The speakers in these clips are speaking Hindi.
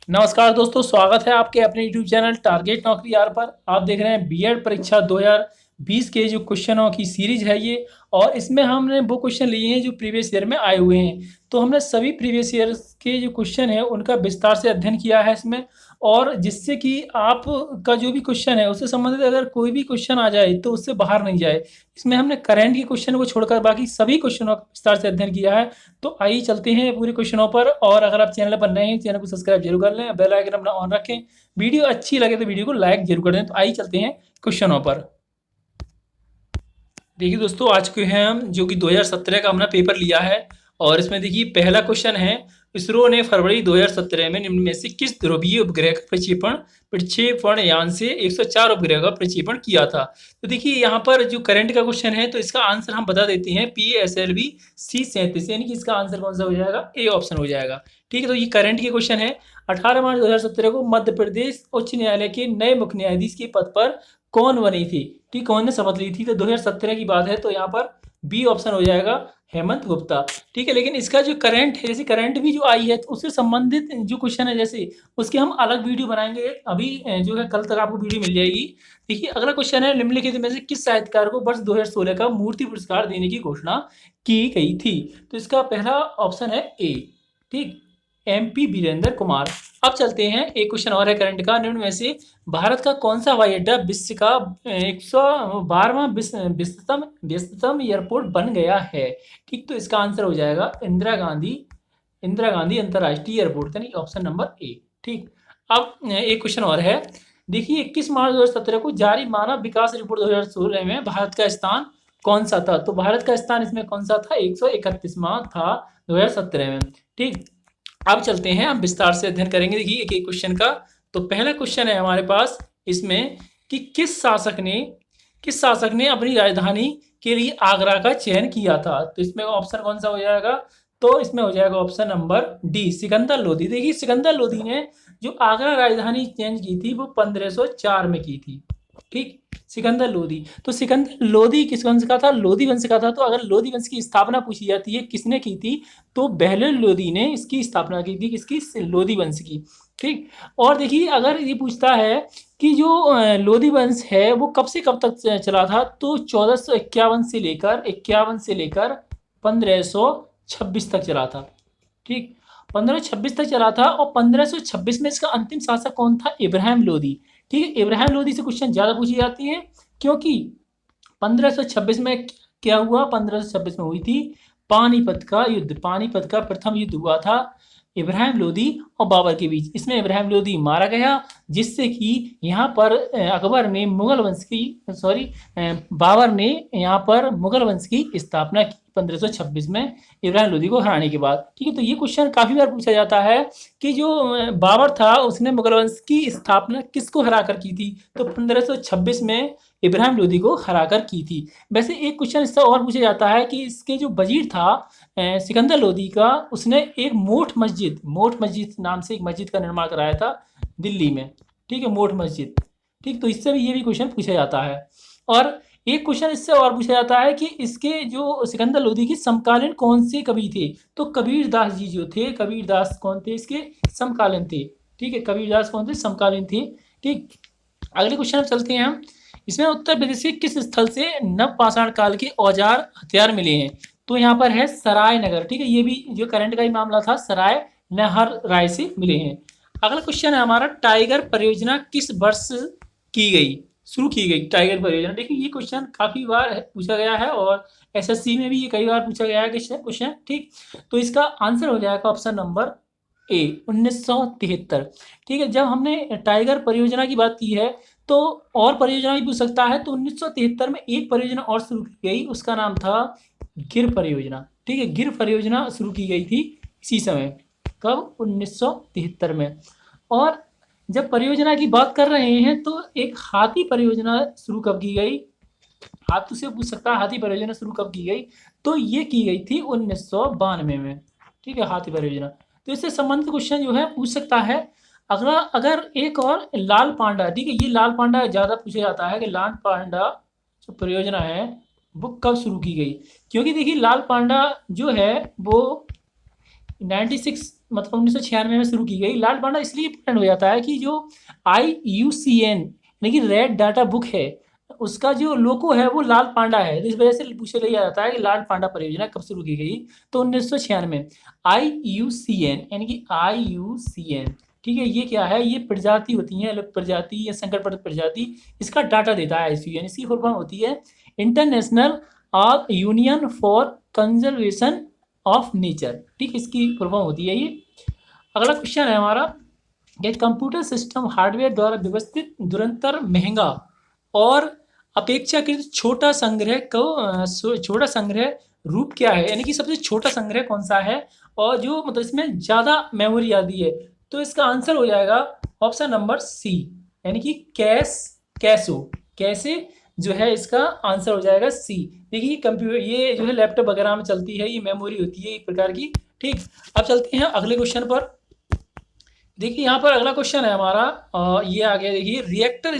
नमस्कार दोस्तों, स्वागत है आपके अपने यूट्यूब चैनल टारगेट नौकरी यार पर। आप देख रहे हैं बीएड परीक्षा 2020 के जो क्वेश्चनों की सीरीज है ये। और इसमें हमने वो क्वेश्चन लिए हैं जो प्रीवियस ईयर में आए हुए हैं। तो हमने सभी प्रीवियस ईयर के जो क्वेश्चन है उनका विस्तार से अध्ययन किया है इसमें। और जिससे कि आप का जो भी क्वेश्चन है उससे संबंधित अगर कोई भी क्वेश्चन आ जाए तो उससे बाहर नहीं जाए। इसमें हमने करंट के क्वेश्चन को छोड़कर बाकी सभी क्वेश्चनों का विस्तार से अध्ययन किया है। तो आइए चलते हैं पूरे क्वेश्चनों पर। और अगर आप चैनल पर नए हैं, चैनल को सब्सक्राइब जरूर कर लें, बेल आइकन अपना ऑन रखें। वीडियो अच्छी लगे तो वीडियो को लाइक जरूर कर दें। तो आइए चलते हैं क्वेश्चनों पर। देखिए दोस्तों, आज के हैं हम जो कि 2017 का हमने पेपर लिया है। और इसमें देखिए पहला क्वेश्चन है, इसरो ने फरवरी 2017 में निम्न में से किस ध्रुवीय उपग्रह का प्रक्षेपण प्रक्षेपण यान से 104 उपग्रह का प्रक्षेपण किया था। तो देखिए यहाँ पर जो करंट का क्वेश्चन है तो इसका आंसर हम बता देते हैं, PSLV C37, यानी कि इसका आंसर कौन सा हो जाएगा, ए ऑप्शन हो जाएगा। ठीक है, तो ये करंट के क्वेश्चन है। 18 मार्च 2017 को मध्य प्रदेश उच्च न्यायालय के नए मुख्य न्यायाधीश के पद पर कौन बनी थी। ठीक, कौन ने शपथ ली थी, तो 2017 की बात है। तो यहाँ पर बी ऑप्शन हो जाएगा, हेमंत गुप्ता। ठीक है, लेकिन इसका जो करंट है, जैसे करंट भी जो आई है तो उससे संबंधित जो क्वेश्चन है जैसे उसके हम अलग वीडियो बनाएंगे। अभी जो है कल तक आपको वीडियो मिल जाएगी। देखिए अगला क्वेश्चन है, निम्नलिखित में से किस साहित्यकार को वर्ष 2016 का मूर्ति पुरस्कार देने की घोषणा की गई थी। तो इसका पहला ऑप्शन है ए। ठीक, MP वीरेंद्र कुमार। अब चलते हैं, एक क्वेश्चन और है करंट का, निम्न में से भारत का कौन सा हवाई अड्डा विश्व का 112वां व्यस्ततम एयरपोर्ट बन गया है। ठीक, तो इसका आंसर हो जाएगा इंदिरा गांधी अंतर्राष्ट्रीय एयरपोर्ट, यानी ऑप्शन नंबर ए। ठीक, अब एक क्वेश्चन और है। देखिए 21 मार्च 2017 को जारी मानव विकास रिपोर्ट 2016 में भारत का स्थान कौन सा था। तो भारत का स्थान इसमें कौन सा था, 131वां था 2017 में। ठीक, अब चलते हैं, हम विस्तार से अध्ययन करेंगे। देखिए एक एक क्वेश्चन का। तो पहला क्वेश्चन है हमारे पास इसमें कि किस शासक ने अपनी राजधानी के लिए आगरा का चयन किया था। तो इसमें ऑप्शन कौन सा हो जाएगा, तो इसमें हो जाएगा option number D, Sikandar Lodhi. देखिए सिकंदर लोधी ने जो आगरा राजधानी चेंज की थी वो 1504 में की थी। ठीक, सिकंदर लोधी। तो सिकंदर लोधी किस वंश का था, लोधी वंश का था। तो अगर लोधी वंश की स्थापना पूछी जाती है किसने की थी, तो बहलोल लोधी ने इसकी स्थापना की थी, किसकी, लोधी वंश की। ठीक, और देखिए अगर ये पूछता है कि जो लोधी वंश है वो कब से कब तक चला था, तो 1451 से लेकर 1526 तक चला था। ठीक, 1526 तक चला था। और 1526 में इसका अंतिम शासक कौन था, इब्राहिम लोधी। ठीक है, इब्राहिम लोधी से क्वेश्चन ज्यादा पूछी जाती है, क्योंकि 1526 में क्या हुआ, 1526 में हुई थी पानीपत का युद्ध। पानीपत का प्रथम युद्ध हुआ था इब्राहिम लोधी और बाबर के बीच। इसमें इब्राहिम लोधी मारा गया, जिससे कि यहाँ पर अकबर ने मुगल वंश की, सॉरी, बाबर ने यहाँ पर मुगल वंश की स्थापना की 1526 में इब्राहिम लोधी को हराने के बाद। ठीक है, तो ये क्वेश्चन काफी बार पूछा जाता है कि जो बाबर था उसने मुगल वंश की स्थापना किसको हराकर की थी, तो 1526 में इब्राहिम लोधी को हराकर की थी। वैसे एक क्वेश्चन इससे और पूछा जाता है कि इसके जो वजीर था सिकंदर लोधी का, उसने एक मोठ मस्जिद नाम से एक मस्जिद का निर्माण कराया था दिल्ली में। ठीक है, मोठ मस्जिद। ठीक, तो इससे भी ये भी क्वेश्चन पूछा जाता है। और एक क्वेश्चन इससे और पूछा जाता है कि इसके जो सिकंदर लोधी की समकालीन कौन से कवि थे, तो कबीर दास जी जो थे, कबीर दास कौन थे, इसके समकालीन थे। ठीक है, कबीर दास कौन थे, समकालीन थे। ठीक, अगले क्वेश्चन में चलते हैं हम। इसमें उत्तर प्रदेश के किस स्थल से नवपाषाण काल के औजार हथियार मिले हैं। तो यहाँ पर है सराय नगर। ठीक है, ये भी जो करंट का ही मामला था, सराय नहर राय से मिले हैं। अगला क्वेश्चन है हमारा, टाइगर परियोजना किस वर्ष की गई, शुरू की गई टाइगर परियोजना। देखिए ये क्वेश्चन काफी बार पूछा गया है और SSC में भी ये कई बार पूछा गया है क्वेश्चन। ठीक, तो इसका आंसर हो जाएगा ऑप्शन नंबर ए, 1973। ठीक है, जब हमने टाइगर परियोजना की बात की है तो और परियोजना भी पूछ सकता है। तो 1973 में एक परियोजना और शुरू की गई, उसका नाम था गिर परियोजना। ठीक है, गिर परियोजना शुरू की गई थी इसी समय, कब, 1973 में। और जब परियोजना की बात कर रहे हैं तो एक हाथी परियोजना शुरू कब की गई, हाथी से पूछ सकता है हाथी परियोजना शुरू कब की गई, तो ये की गई थी 1992 में। ठीक है, हाथी परियोजना। तो इससे संबंधित क्वेश्चन जो है पूछ सकता है। अगला, अगर एक और लाल पांडा, ठीक है, ये लाल पांडा ज्यादा पूछा जाता है कि लाल पांडा जो परियोजना है वो कब शुरू की गई, क्योंकि देखिए लाल पांडा जो है वो 96 मतलब 1996 में शुरू की गई। लाल पांडा इसलिए इंपॉर्टेंट हो जाता है कि जो IUCN यानी कि रेड डाटा बुक है, उसका जो लोगो है वो लाल पांडा है, तो इस वजह से पूछे लिया जाता है कि लाल पांडा परियोजना कब शुरू की गई, तो 1996। IUCN यानी कि IUCN, ठीक है। ये क्या है, ये प्रजाति होती है, अलग प्रजाति या संकटग्रस्त प्रजाति, इसका डाटा देता है IUCN। इसकी फुल फॉर्म होती है international union for conservation of nature, ठीक, इसकी फुल फॉर्म होती है ये। अगला क्वेश्चन है हमारा कि कंप्यूटर सिस्टम हार्डवेयर द्वारा व्यवस्थित निरंतर महंगा और अपेक्षाकृत छोटा संग्रह को छोटा संग्रह रूप क्या है, यानी कि सबसे छोटा संग्रह कौन सा है और जो मतलब इसमें ज़्यादा मेमोरी आती है, तो इसका आंसर हो जाएगा ऑप्शन नंबर सी, यानी कि कैसे जो है इसका आंसर हो जाएगा सी। देखिए कंप्यूटर ये जो है लैपटॉप वगैरह में चलती है, ये मेमोरी होती है एक प्रकार की, ठीक। अब चलते हैं अगले क्वेश्चन पर। देखिए यहाँ पर अगला क्वेश्चन है हमारा, ये आ गया, देखिए रिएक्टर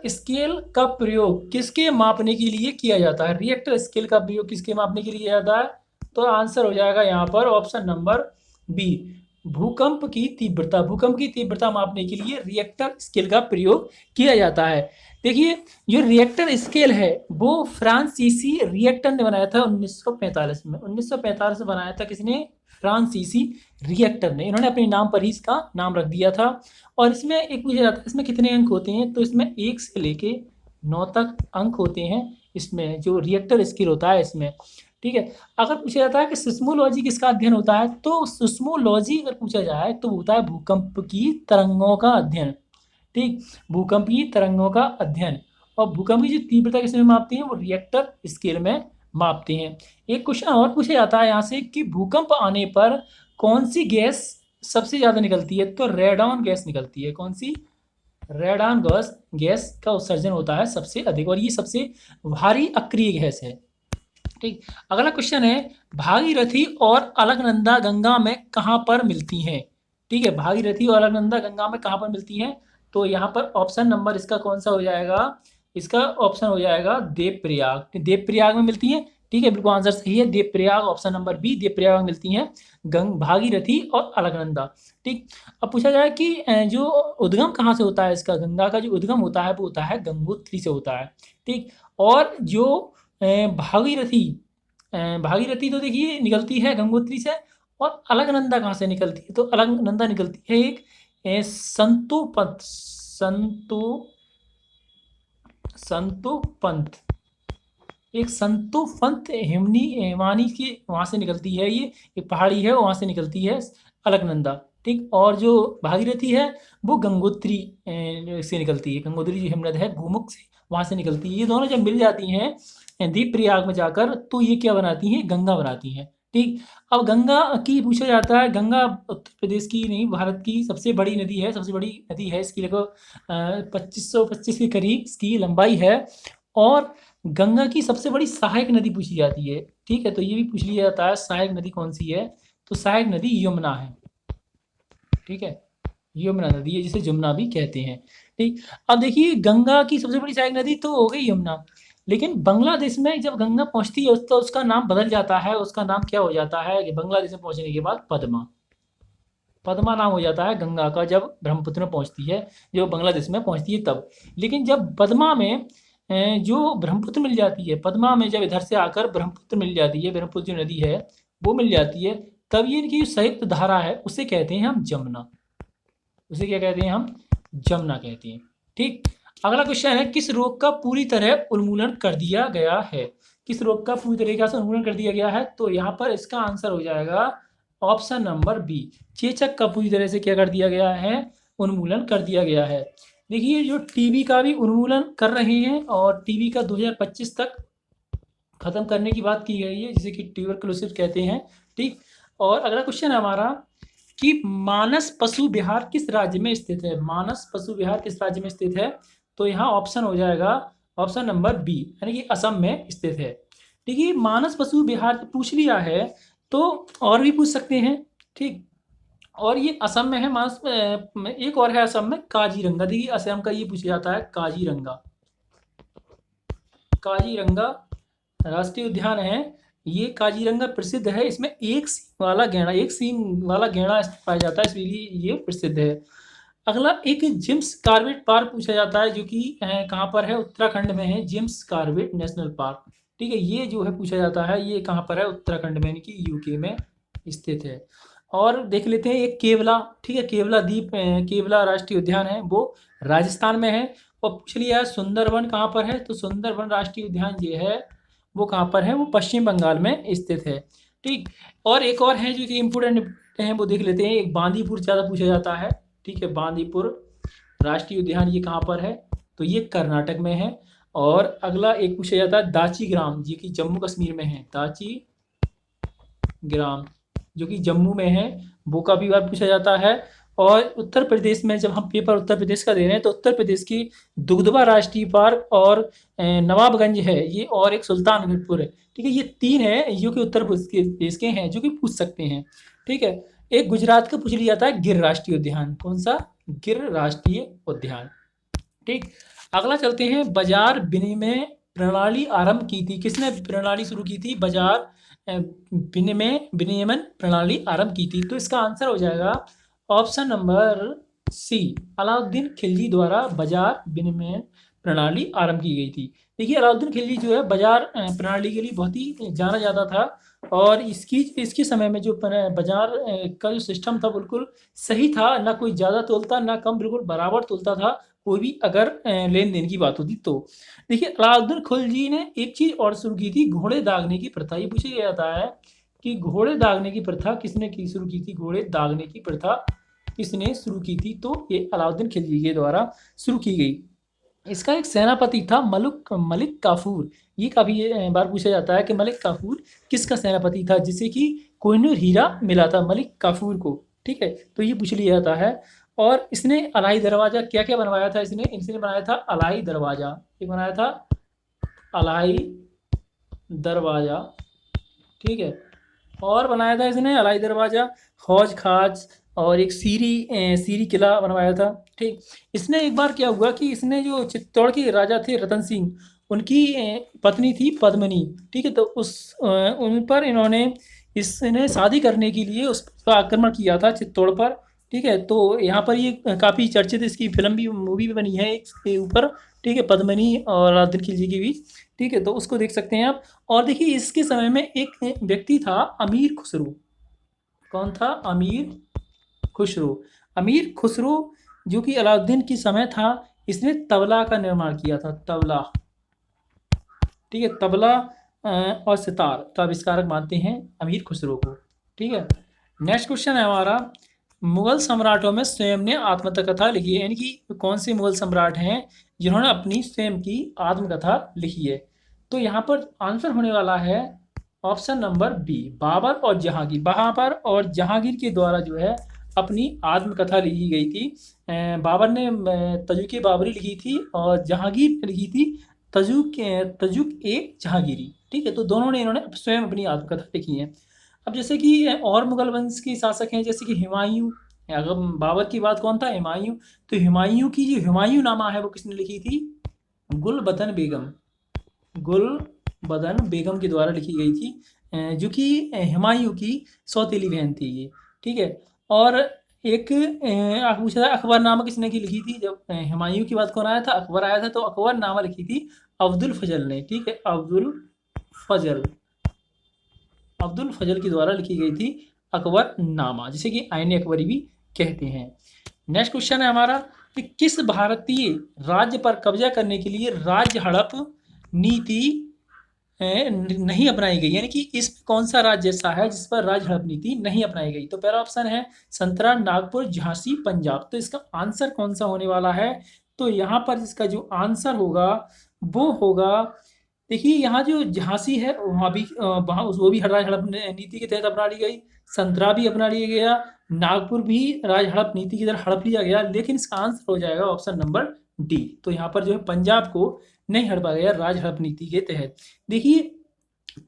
स्केल का प्रयोग किसके मापने के लिए किया जाता है, रिएक्टर स्केल का प्रयोग किसके मापने के लिए किया जाता है, तो आंसर हो जाएगा यहाँ पर ऑप्शन नंबर बी, भूकंप की तीव्रता मापने के लिए रिएक्टर स्केल का प्रयोग किया जाता है। देखिए जो रिएक्टर स्केल है वो फ्रांसीसी रिएक्टर ने बनाया था 1945 में, 1945 में बनाया था किसने, फ्रांसीसी रिएक्टर ने, इन्होंने अपने नाम पर ही इसका नाम रख दिया था। और इसमें एक पूछा जाता है इसमें कितने अंक होते हैं, तो इसमें 1 से लेके 9 तक अंक होते हैं इसमें, जो रिएक्टर स्केल होता है इसमें, ठीक है। अगर पूछा जाता है कि सिस्मोलॉजी किसका अध्ययन होता है, तो सिस्मोलॉजी अगर पूछा जाए तो होता है भूकंप की तरंगों का अध्ययन, ठीक, भूकंप की तरंगों का अध्ययन। और भूकंप की जो तीव्रता किसमें मापते हैं, वो रिएक्टर स्केल में मापते हैं। एक क्वेश्चन और पूछा जाता है यहाँ से कि भूकंप आने पर कौन सी गैस सबसे ज़्यादा निकलती है, तो रेडॉन गैस निकलती है। कौन सी, रेडॉन गैस का उत्सर्जन होता है सबसे अधिक, और ये सबसे भारी अक्रिय गैस है, ठीक। अगला क्वेश्चन है भागीरथी और अलकनंदा गंगा में कहाँ पर मिलती हैं, ठीक है, भागीरथी और अलकनंदा गंगा में कहाँ पर मिलती हैं, तो यहाँ पर ऑप्शन नंबर इसका कौन सा हो जाएगा, इसका ऑप्शन हो जाएगा देवप्रयाग में मिलती हैं, ठीक है, बिल्कुल आंसर सही है Devprayag, option number B, Devprayag में मिलती हैं भागीरथी और अलकनंदा, ठीक। अब पूछा जाए कि जो उद्गम कहाँ से होता है इसका, गंगा का जो उद्गम होता है वो होता है गंगोत्री से होता है, ठीक। और जो भागीरथी तो देखिए निकलती है गंगोत्री से, और अलकनंदा कहाँ से निकलती है, तो अलकनंदा निकलती है एक संतोपंथ हिमानी की वहाँ से निकलती है, ये एक पहाड़ी है वहाँ से निकलती है अलकनंदा, ठीक। और जो भागीरथी है वो गंगोत्री से निकलती है, गंगोत्री जो हिमनद है गोमुख से वहाँ से निकलती है। ये दोनों जब मिल जाती हैं दीपप्रयाग में जाकर, तो ये क्या बनाती हैं, गंगा बनाती हैं, ठीक। अब गंगा की पूछा जाता है, गंगा उत्तर प्रदेश की नहीं भारत की सबसे बड़ी नदी है, इसकी लगभग 2525 के करीब इसकी लंबाई है, और गंगा की सबसे बड़ी सहायक नदी पूछी जाती है, ठीक है, तो ये भी पूछ लिया जाता है सहायक नदी कौन सी है, तो सहायक नदी यमुना है, ठीक है, यमुना नदी है जिसे जमुना भी कहते हैं, ठीक। अब देखिए गंगा की सबसे बड़ी सहायक नदी तो हो गई यमुना, लेकिन बांग्लादेश में जब गंगा पहुंचती है तो उसका नाम बदल जाता है, उसका नाम क्या हो जाता है कि बांग्लादेश में पहुंचने के बाद पद्मा नाम हो जाता है गंगा का, जब ब्रह्मपुत्र में पहुंचती है, जो बांग्लादेश में पहुंचती है तब। लेकिन जब पद्मा में जो ब्रह्मपुत्र मिल जाती है, पद्मा में जब इधर से आकर ब्रह्मपुत्र मिल जाती है, ब्रह्मपुत्र जो नदी है वो मिल जाती है, तब ये इनकी जो संयुक्त धारा है उसे कहते हैं हम जमुना, उसे क्या कहते हैं हम, जमुना कहते हैं, ठीक। अगला क्वेश्चन है किस रोग का पूरी तरह उन्मूलन कर दिया गया है, किस रोग का पूरी तरीके से उन्मूलन कर दिया गया है, तो यहाँ पर इसका आंसर हो जाएगा ऑप्शन नंबर बी, चेचक का पूरी तरह से क्या कर दिया गया है, उन्मूलन कर दिया गया है। देखिए जो टीबी का भी उन्मूलन कर रहे हैं, और टीबी का 2025 तक खत्म करने की बात की गई है, जिसे कि ट्यूबरकुलोसिस कहते हैं, ठीक। और अगला क्वेश्चन है हमारा कि मानस पशु विहार किस राज्य में स्थित है, मानस पशु विहार किस राज्य में स्थित है, तो यहाँ ऑप्शन हो जाएगा ऑप्शन नंबर बी, यानी कि असम में स्थित है, ठीक है। मानस पशु विहार पूछ लिया है तो और भी पूछ सकते हैं, ठीक। और ये असम में है, मानस एक और है असम में काजीरंगा, देखिए असम का ये पूछा जाता है काजीरंगा राष्ट्रीय उद्यान है, ये काजीरंगा प्रसिद्ध है, इसमें एक सींग वाला गैंडा, एक सींग वाला गैंडा पाया जाता है, इसलिए ये प्रसिद्ध है। अगला एक जेम्स कॉर्बेट पार्क पूछा जाता है, जो कि कहाँ पर है, उत्तराखंड में है, जेम्स कॉर्बेट नेशनल पार्क। ठीक है, ये जो है पूछा जाता है, ये कहाँ पर है, उत्तराखंड में, यानी कि यूके में स्थित है। और देख लेते हैं एक केवला, ठीक है, केवला द्वीप, केवला राष्ट्रीय उद्यान है, वो राजस्थान में है। और पूछ लिया सुंदरवन कहाँ पर है, तो सुंदरवन राष्ट्रीय उद्यान ये है, वो कहाँ पर है, वो पश्चिम बंगाल में स्थित है। ठीक, और एक और है जो कि इम्पोर्टेंट है, वो देख लेते हैं। एक बांदीपुर ज़्यादा पूछा जाता है, ठीक है, बांदीपुर राष्ट्रीय उद्यान ये कहाँ पर है, तो ये कर्नाटक में है। और अगला एक पूछा जाता है दाची ग्राम, जो कि जम्मू कश्मीर में है, दाची ग्राम जो कि जम्मू में है, वो काफ़ी बार पूछा जाता है। और उत्तर प्रदेश में जब हम पेपर उत्तर प्रदेश का दे रहे हैं, तो उत्तर प्रदेश की दुगदुबा राष्ट्रीय पार्क और नवाबगंज है ये, और एक सुल्तानपुर है। ठीक है, ये 3 है जो कि उत्तर प्रदेश के हैं, जो कि पूछ सकते हैं। ठीक है, एक गुजरात का पूछ लिया जाता है गिर राष्ट्रीय उद्यान, कौन सा, गिर राष्ट्रीय उद्यान। ठीक, अगला चलते हैं, बाजार विनिमय प्रणाली आरंभ की थी, किसने प्रणाली शुरू की थी, बाजार विनियमन प्रणाली आरंभ की थी, तो इसका आंसर हो जाएगा option number C, Alauddin Khilji द्वारा बाजार विनिमय प्रणाली आरंभ की गई थी। देखिए अलाउद्दीन खिलजी जो है बाजार प्रणाली के लिए बहुत ही जाना जाता था, और इसके समय में जो बाजार का जो सिस्टम था बिल्कुल सही था, ना कोई ज़्यादा तोलता ना कम, बिल्कुल बराबर तोलता था, कोई भी अगर लेन देन की बात होती तो। देखिए अलाउद्दीन खिलजी ने एक चीज़ और शुरू की थी, घोड़े दागने की प्रथा। ये पूछा जाता है कि घोड़े दागने की प्रथा किसने की शुरू की थी, घोड़े दागने की प्रथा किसने शुरू की थी, तो ये अलाउद्दीन खिलजी के द्वारा शुरू की गई। इसका एक सेनापति था मलिक काफूर। ये काफ़ी बार पूछा जाता है कि मलिक काफूर किसका सेनापति था, जिसे कि कोहिनूर हीरा मिला था मलिक काफूर को। ठीक है, तो ये पूछ लिया जाता है। और इसने अलाई दरवाज़ा क्या क्या बनवाया था, इसने बनाया था अलाई दरवाज़ा, ये बनाया था अलाई दरवाज़ा। ठीक है, और बनाया था इसने अलाई दरवाज़ा, हौज खाज, और एक सीरी किला बनवाया था। ठीक, इसने एक बार क्या हुआ कि इसने जो चित्तौड़ के राजा थे रतन सिंह, उनकी पत्नी थी पद्मिनी। ठीक है, तो उन पर इन्होंने इसने शादी करने के लिए उस पर आक्रमण किया था चित्तौड़ पर। ठीक है, तो यहाँ पर ये काफ़ी चर्चित, इसकी फिल्म भी, मूवी भी बनी है इसके ऊपर। ठीक है, पद्मिनी और अलाउद्दीन खिलजी की भी। ठीक है, तो उसको देख सकते हैं आप। और देखिए इसके समय में एक व्यक्ति था अमीर खुसरो, कौन था, अमीर खुसरो। अमीर खुसरो जो कि अलाउद्दीन की समय था, इसने तबला का निर्माण किया था, तबला। ठीक है, तबला और सितार का आविष्कारक मानते हैं अमीर खुसरो को। ठीक है, नेक्स्ट क्वेश्चन है हमारा, मुगल सम्राटों में स्वयं ने आत्मकथा लिखी है, यानी कि कौन से मुगल सम्राट हैं जिन्होंने अपनी स्वयं की आत्मकथा लिखी है, तो यहाँ पर आंसर होने वाला है ऑप्शन नंबर बी, बाबर और जहांगीर। बाबर और जहांगीर के द्वारा जो है अपनी आत्मकथा लिखी गई थी। बाबर ने तजुक बाबरी लिखी थी, और जहांगीर ने लिखी थी तजुक ए जहांगीरी। ठीक है, तो दोनों ने इन्होंने स्वयं अपनी आत्मकथा लिखी है। अब जैसे कि और मुगल वंश के शासक हैं, जैसे कि हुमायूं, अगर बाबर की बात, कौन था, हुमायूं। तो हुमायूं की जो हुमायूं नामा है वो किसने लिखी थी, गुलबदन बेगम, गुलबदन बेगम के द्वारा लिखी गई थी, जो कि हुमायूं की सौतेली बहन थी ये। ठीक है, और एक पूछा था अकबरनामा किसने की लिखी थी, जब हुमायूं की बात कौन आया था, अकबर आया था, तो अकबरनामा लिखी थी अब्दुल फजल ने। ठीक है, अब्दुल फजल के द्वारा लिखी गई थी अकबरनामा, जिसे कि आईने अकबरी भी कहते हैं। नेक्स्ट क्वेश्चन है हमारा कि किस भारतीय राज्य पर कब्जा करने के लिए राज्य हड़प नीति नहीं अपनाई गई, यानी कि इसमें कौन सा राज्य ऐसा है जिस पर राज्य हड़प नीति नहीं अपनाई गई, तो पहला ऑप्शन है संतरा, नागपुर, झांसी, पंजाब। तो इसका आंसर कौन सा होने वाला है, तो यहाँ पर इसका जो आंसर होगा वो होगा, देखिए यहाँ जो झांसी है वहाँ भी वो भी राज्य हड़प नीति के तहत अपना ली गई, संतरा भी अपना लिया गया, नागपुर भी राज्य हड़प नीति की तरह हड़प लिया गया, लेकिन इसका आंसर हो जाएगा ऑप्शन नंबर डी। तो यहाँ पर जो है पंजाब को नहीं हड़पा गया राज्य हड़प नीति के तहत। देखिए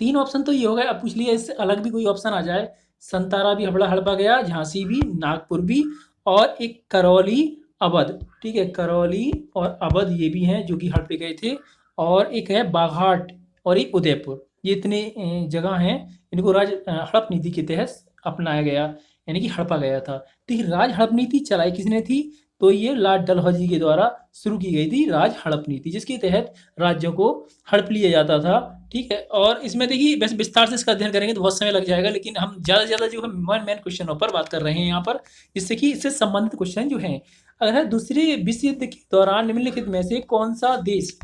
3 ऑप्शन तो ये हो गए, अब पूछ लिया इससे अलग भी कोई ऑप्शन आ जाए, संतारा भी हड़पा गया, झांसी भी, नागपुर भी, और एक करौली अवध। ठीक है, करौली और अवध ये भी हैं जो कि हड़पे गए थे, और एक है बाघाट और एक उदयपुर। ये इतने जगह हैं, इनको हड़प नीति के तहत अपनाया गया, यानी कि हड़पा गया था। तो ये राज हड़प नीति चलाई किसने थी? तो ये लॉर्ड डलहौजी के द्वारा शुरू की गई थी राज हड़प नीति, जिसके तहत राज्यों को हड़प लिया जाता था। ठीक है, और इसमें देखिए वैसे विस्तार से इसका अध्ययन करेंगे तो बहुत समय लग जाएगा, लेकिन हम ज़्यादा से ज़्यादा जो है मेन क्वेश्चनों पर बात कर रहे हैं यहाँ पर, जिससे कि इससे संबंधित क्वेश्चन जो हैं। अगर दूसरे विश्व युद्ध के दौरान निम्नलिखित में से कौन सा देश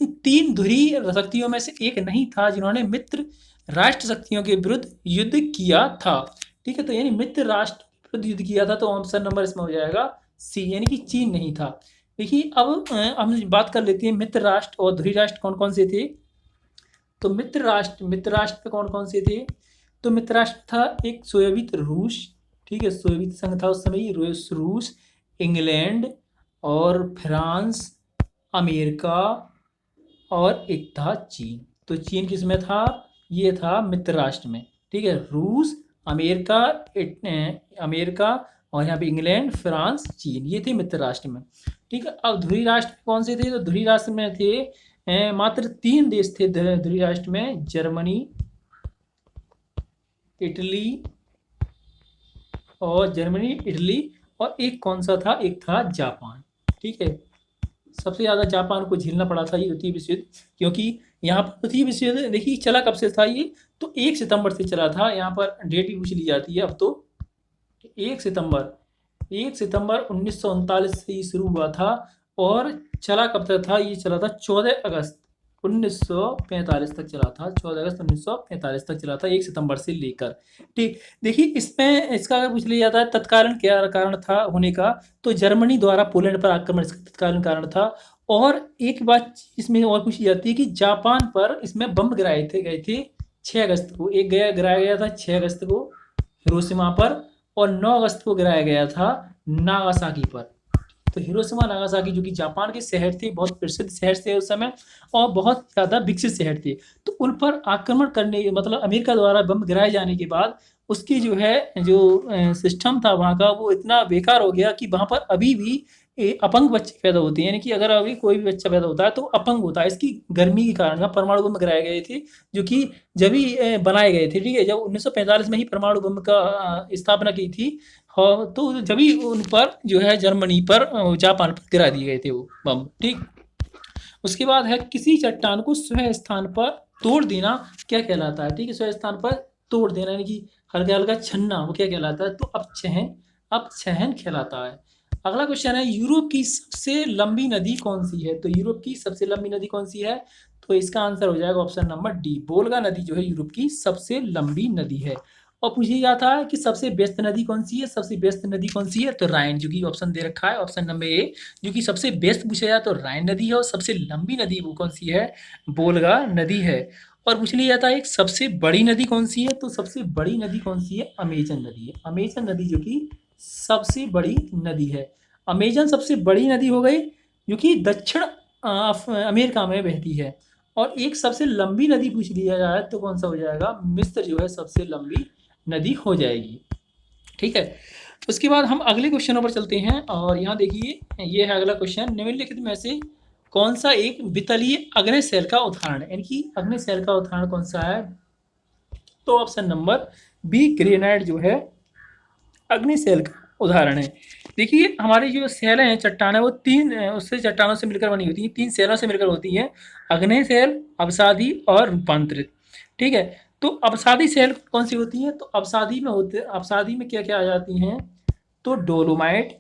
3 ध्रुवीय शक्तियों में से एक नहीं था जिन्होंने मित्र राष्ट्र शक्तियों के विरुद्ध युद्ध किया था? ठीक है, तो यानी मित्र राष्ट्र के विरुद्ध युद्ध किया था, तो ऑप्शन नंबर इसमें हो जाएगा सी, यानी कि चीन नहीं था। देखिए अब हम बात कर लेते हैं मित्र राष्ट्र और ध्रुवीय राष्ट्र कौन कौन से थे। तो मित्र राष्ट्र पे कौन कौन से थे? तो मित्र राष्ट्र था एक सोवियत रूस, ठीक है, सोवियत संघ था उस समय, रूस, इंग्लैंड और फ्रांस, अमेरिका, और एक था चीन। तो चीन किस में था? ये था मित्र राष्ट्र में। ठीक है, रूस, अमेरिका, अमेरिका और यहाँ पे इंग्लैंड, फ्रांस, चीन, ये थे मित्र राष्ट्र में। ठीक है, अब ध्रुवीय राष्ट्र कौन से थे? तो ध्रुवीय राष्ट्र में थे मात्र 3 देश थे ध्रुवीय राष्ट्र में, जर्मनी, इटली और एक कौन सा था? एक था जापान। ठीक है, सबसे ज़्यादा जापान को झेलना पड़ा था ये द्वितीय विश्व युद्ध, क्योंकि यहाँ पर द्वितीय विश्व युद्ध देखिए चला कब से था ये? तो 1 सितंबर से चला था। यहाँ पर डेट भी पूछ ली जाती है अब तो। 1 सितंबर 1939 से ये शुरू हुआ था, और चला कब तक था? ये चला था 14 अगस्त 1945 तक चला था। 14 अगस्त 1945 तक चला था, 1 सितंबर से लेकर। ठीक, देखिए इसमें इसका अगर पूछ लिया जाता है तत्कालीन क्या कारण था होने का, तो जर्मनी द्वारा पोलैंड पर आक्रमण इसका तत्कालीन कारण था। और एक बात इसमें और पूछी जाती है कि जापान पर इसमें बम गिराए गए थे 6 अगस्त को। एक गिराया गया था 6 अगस्त को हिरोशिमा पर, और 9 अगस्त को गिराया गया था नागासाकी पर। तो हिरोशिमा नागासाकी जो कि जापान के शहर थे, बहुत प्रसिद्ध शहर थे उस समय और बहुत ज़्यादा विकसित शहर थे, तो उन पर आक्रमण करने मतलब अमेरिका द्वारा बम गिराए जाने के बाद उसकी जो सिस्टम था वहाँ का, वो इतना बेकार हो गया कि वहाँ पर अभी भी अपंग बच्चे पैदा होते हैं। यानी कि अगर अभी कोई भी बच्चा पैदा होता है तो अपंग होता है, इसकी गर्मी के कारण। वहाँ परमाणु बम गिराए गए थे जो कि जब ही बनाए गए थे। ठीक है, जब 1945 में ही परमाणु बम का स्थापना की थी, हाँ, तो जब ही उन पर जो है जर्मनी पर जापान पर गिरा दिए गए थे वो बम। ठीक, उसके बाद है किसी चट्टान को स्वयं स्थान पर तोड़ देना क्या कहलाता है? ठीक है, स्वयं स्थान पर तोड़ देना यानी कि हल्का हल्का छन्ना, वो क्या कहलाता है? तो अपक्षहन कहलाता है। अगला क्वेश्चन है यूरोप की सबसे लंबी नदी कौन सी है? तो यूरोप की सबसे लंबी नदी कौन सी है? तो इसका आंसर हो जाएगा ऑप्शन नंबर डी, वोल्गा नदी जो है यूरोप की सबसे लंबी नदी है। और पूछा जाता है कि सबसे व्यस्त नदी कौन सी है? सबसे व्यस्त नदी कौन सी है? तो राइन, जो कि ऑप्शन दे रखा है ऑप्शन नंबर ए, जो कि सबसे व्यस्त पूछा जाए तो राइन नदी है। और सबसे लंबी नदी वो कौन सी है? वोल्गा नदी है। और पूछ लिया जाता है एक सबसे बड़ी नदी कौन सी है? तो सबसे बड़ी नदी कौन सी है? अमेजन नदी है। अमेजन नदी जो कि सबसे बड़ी नदी है। अमेजन सबसे बड़ी नदी हो गई जो कि दक्षिण अमेरिका में बहती है। और एक सबसे लंबी नदी पूछ लिया जाए तो कौन सा हो जाएगा? मिस्र जो है सबसे लंबी नदी हो जाएगी। ठीक है, उसके बाद हम अगले क्वेश्चनों पर चलते हैं। और यहाँ देखिए ये है अगला क्वेश्चन, निम्नलिखित में से कौन सा एक वितलीय अग्निशैल का उदाहरण है? यानी कि अग्निशैल का उदाहरण कौन सा है? तो ऑप्शन नंबर बी, ग्रेनाइट जो है अग्निशैल का उदाहरण है। देखिए हमारी जो शैलें हैं, चट्टानें, वो 3 उससे चट्टानों से मिलकर बनी होती हैं, 3 शैलों से मिलकर होती हैं, अग्निशैल, अवसादी और रूपांतरित। ठीक है, तो अवसादी शैल कौन सी होती हैं? तो अवसादी में क्या क्या आ जाती हैं? तो डोलोमाइट,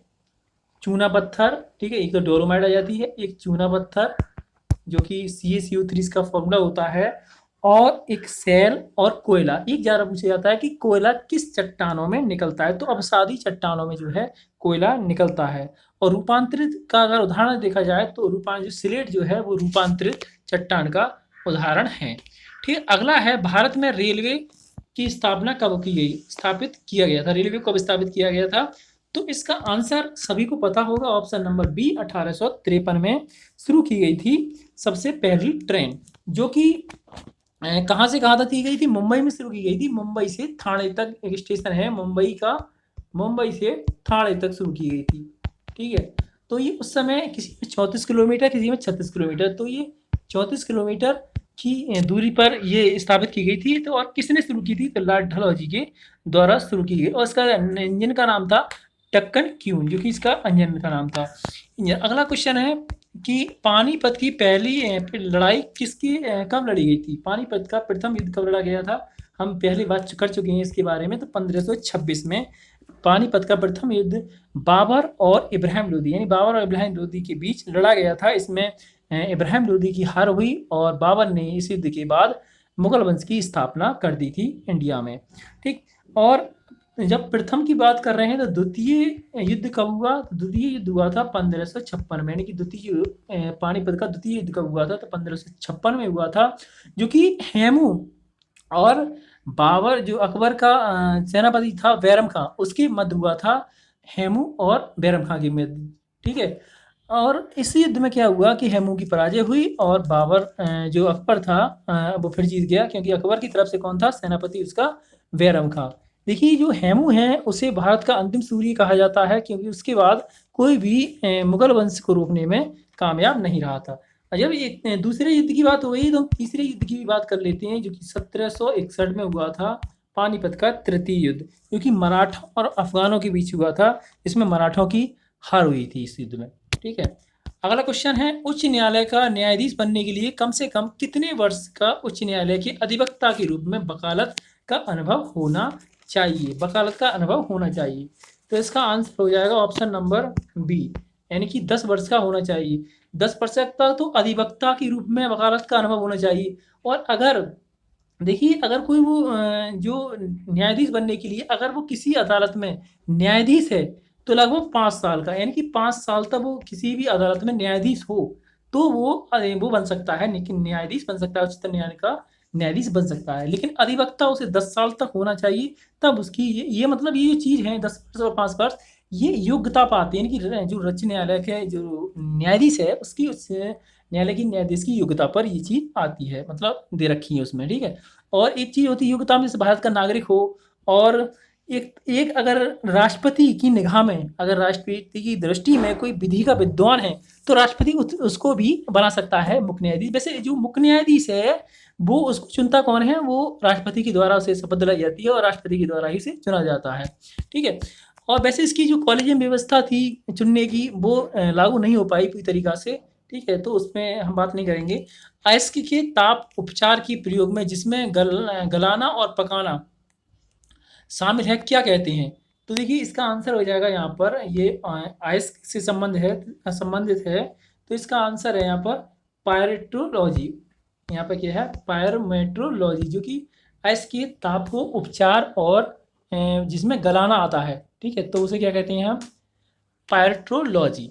चूना पत्थर। ठीक है, एक तो डोलोमाइट आ जाती है, एक चूना पत्थर जो कि CaCO3 इसका फॉर्मूला होता है, और एक सेल और कोयला। एक ज़्यादा पूछा जाता है कि कोयला किस चट्टानों में निकलता है? तो अवसादी चट्टानों में जो है कोयला निकलता है। और रूपांतरित का अगर उदाहरण देखा जाए तो रूपांतरित स्लेट जो है वो रूपांतरित चट्टान का उदाहरण है। ठीक है, अगला है भारत में रेलवे की स्थापना कब की गई? स्थापित किया गया था, रेलवे कब स्थापित किया गया था? तो इसका आंसर सभी को पता होगा, ऑप्शन नंबर बी, 1853 में शुरू की गई थी सबसे पहली ट्रेन, जो कि कहाँ से कहाँ तक की गई थी? मुंबई में शुरू की गई थी। मुंबई से ठाणे तक एक स्टेशन है मुंबई का, मुंबई से ठाणे तक शुरू की गई थी। ठीक है, तो ये उस समय किसी में 34 किलोमीटर, किसी में 36 किलोमीटर, तो ये 34 किलोमीटर की दूरी पर ये स्थापित की गई थी। तो और किसने शुरू की थी? तो लॉर्ड डलहौजी के द्वारा शुरू की गई और इसका इंजन का नाम था टक्कन क्यून, जो कि इसका इंजन का नाम था। अगला क्वेश्चन है कि पानीपत की पहली लड़ाई किसकी कब लड़ी गई थी? पानीपत का प्रथम युद्ध कब लड़ा गया था? हम पहले बात कर चुके हैं इसके बारे में। तो 1526 में पानीपत का प्रथम युद्ध बाबर और इब्राहिम लोदी, यानी बाबर और इब्राहिम लोदी के बीच लड़ा गया था। इसमें इब्राहिम लोदी की हार हुई और बाबर ने इस युद्ध के बाद मुगल वंश की स्थापना कर दी थी इंडिया में। ठीक, और जब प्रथम की बात कर रहे हैं तो द्वितीय युद्ध कब हुआ? तो द्वितीय युद्ध हुआ था 1556 में, यानी कि द्वितीय पानीपत का द्वितीय युद्ध कब हुआ था? तो 1556 में हुआ था, जो कि हेमू और बाबर जो अकबर का सेनापति था बैरम खां, उसके मध्य हुआ था। हेमू और बैरम खां के मध्य, ठीक है। और इस युद्ध में क्या हुआ कि हेमू की पराजय हुई और बाबर जो अकबर था वो फिर जीत गया, क्योंकि अकबर की तरफ से कौन था सेनापति? उसका बैरम खां। देखिए, जो हेमू है उसे भारत का अंतिम सूर्य कहा जाता है, क्योंकि उसके बाद कोई भी मुगल वंश को रोकने में कामयाब नहीं रहा था। जब ये दूसरे युद्ध की बात हो गई तो हम तीसरे युद्ध की भी बात कर लेते हैं, जो कि 1761 में हुआ था, पानीपत का तृतीय युद्ध, जो कि मराठा और अफगानों के बीच हुआ था। इसमें मराठों की हार हुई थी इस युद्ध में। ठीक है, अगला क्वेश्चन है, उच्च न्यायालय का न्यायाधीश बनने के लिए कम से कम कितने वर्ष का उच्च न्यायालय के अधिवक्ता के रूप में वकालत का अनुभव होना चाहिए? वकालत का अनुभव होना चाहिए। तो इसका आंसर हो जाएगा ऑप्शन नंबर बी, यानी कि 10 वर्ष का होना चाहिए। 10 वर्ष तक तो अधिवक्ता के रूप में वकालत का अनुभव होना चाहिए। और अगर देखिए, अगर कोई वो जो न्यायाधीश बनने के लिए अगर वो किसी अदालत में न्यायाधीश है तो लगभग 5 साल का, यानी कि 5 साल तक वो किसी भी अदालत में न्यायाधीश हो तो वो बन सकता है, लेकिन न्यायाधीश बन सकता है, उच्चतम न्यायालय का न्यायाधीश बन सकता है। लेकिन अधिवक्ता उसे 10 साल तक होना चाहिए, तब उसकी ये मतलब ये जो चीज़ है 10 वर्ष और 5 वर्ष, ये योग्यता पाती है, यानी कि जो उच्च न्यायालय के जो न्यायाधीश है उसकी उस न्यायालय की न्यायाधीश की योग्यता पर ये चीज़ आती है, मतलब दे रखी है उसमें। ठीक है, और एक चीज़ होती है योग्यता में, जैसे भारत का नागरिक हो, और एक एक अगर राष्ट्रपति की निगाह में, अगर राष्ट्रपति की दृष्टि में कोई विधि का विद्वान है तो राष्ट्रपति उसको भी बना सकता है मुख्य न्यायाधीश। वैसे जो मुख्य न्यायाधीश है वो उसको चुनता कौन है? वो राष्ट्रपति के द्वारा उसे शपथ दिलाई जाती है और राष्ट्रपति के द्वारा ही से चुना जाता है। ठीक है, और वैसे इसकी जो कॉलेजियम व्यवस्था थी चुनने की वो लागू नहीं हो पाई पूरी तरीका से। ठीक है, तो उसमें हम बात नहीं करेंगे। अयस्क के ताप उपचार की प्रयोग में जिसमें गलाना और पकाना शामिल है, क्या कहते हैं? तो देखिए, इसका आंसर हो जाएगा यहाँ पर, ये अयस्क से संबंधित है। तो इसका आंसर है यहाँ पर पायरेट्रोलॉजी। यहाँ पर क्या है? पायरोमेट्रोलॉजी, जो कि अयस्क के ताप को उपचार और जिसमें गलाना आता है। ठीक है, तो उसे क्या कहते हैं हम? पायरेट्रोलॉजी।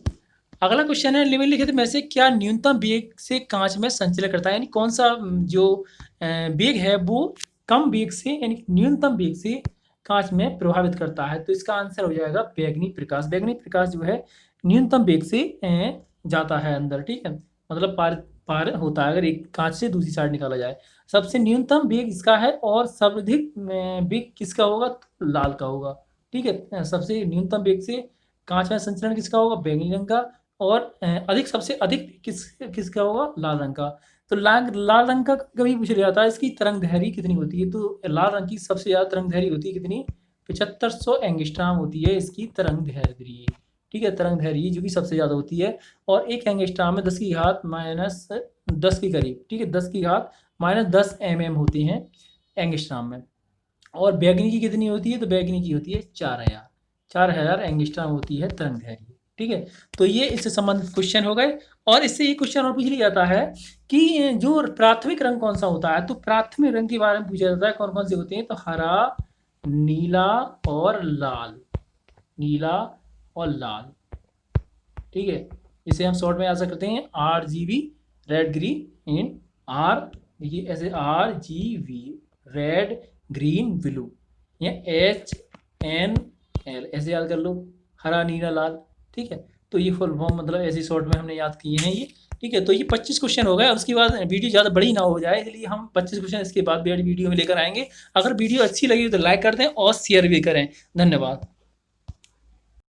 अगला क्वेश्चन है, निम्नलिखित में से क्या न्यूनतम वेग से कांच में संचलन करता है? यानी कौन सा जो वेग है वो कम वेग से, यानी न्यूनतम वेग से कांच में प्रभावित करता है? तो इसका आंसर हो जाएगा बैगनी प्रकाश। बैगनी प्रकाश जो है न्यूनतम वेग से जाता है अंदर। ठीक है, मतलब पार होता है अगर एक कांच से दूसरी साइड निकाला जाए। सबसे न्यूनतम वेग इसका है और सर्वाधिक वेग किसका होगा? तो लाल का होगा। ठीक है, सबसे न्यूनतम वेग से कांच में संचलन किसका होगा? बैंगनी रंग का। और सबसे अधिक किसका होगा? लाल रंग का। तो लाल रंग का कभी पूछ लिया था इसकी तरंग दैर्घ्य कितनी होती है? तो लाल रंग की सबसे ज़्यादा तरंग दैर्घ्य होती है कितनी? 7500 एंगस्ट्रॉम होती है इसकी तरंग दैर्घ्य। ठीक है, तरंग दैर्घ्य जो कि सबसे ज़्यादा होती है, और एक एंगस्ट्रॉम में 10 की घात -10 के करीब। ठीक है, 10 की घात -10 mm होती हैं एंगस्ट्रॉम में। और बैगनी की कितनी होती है? तो बैगनी की होती है 4000 एंगस्ट्रॉम होती है तरंग दैर्घ्य। ठीक है, तो ये इससे संबंधित क्वेश्चन हो गए। और इससे ये क्वेश्चन और पूछ लिया जाता है कि जो प्राथमिक रंग कौन सा होता है? तो प्राथमिक रंग के बारे में पूछा जाता है कौन कौन से होते हैं? तो हरा, नीला और लाल। नीला और लाल। ठीक है, इसे हम शॉर्ट में याद करते हैं RGB, red green in are. देखिए ऐसे RGB, रेड ग्रीन ब्लू, या HNL ऐसे याद कर लो, हरा नीला लाल। ठीक है, तो ये फुल फॉर्म मतलब ऐसे शॉर्ट में हमने याद किए हैं ये। ठीक है, तो ये 25 क्वेश्चन हो गए। उसके बाद वीडियो ज़्यादा बड़ी ना हो जाए, इसलिए हम 25 क्वेश्चन इसके बाद भी वीडियो में लेकर आएंगे। अगर वीडियो अच्छी लगी तो लाइक कर दें और शेयर भी करें। धन्यवाद।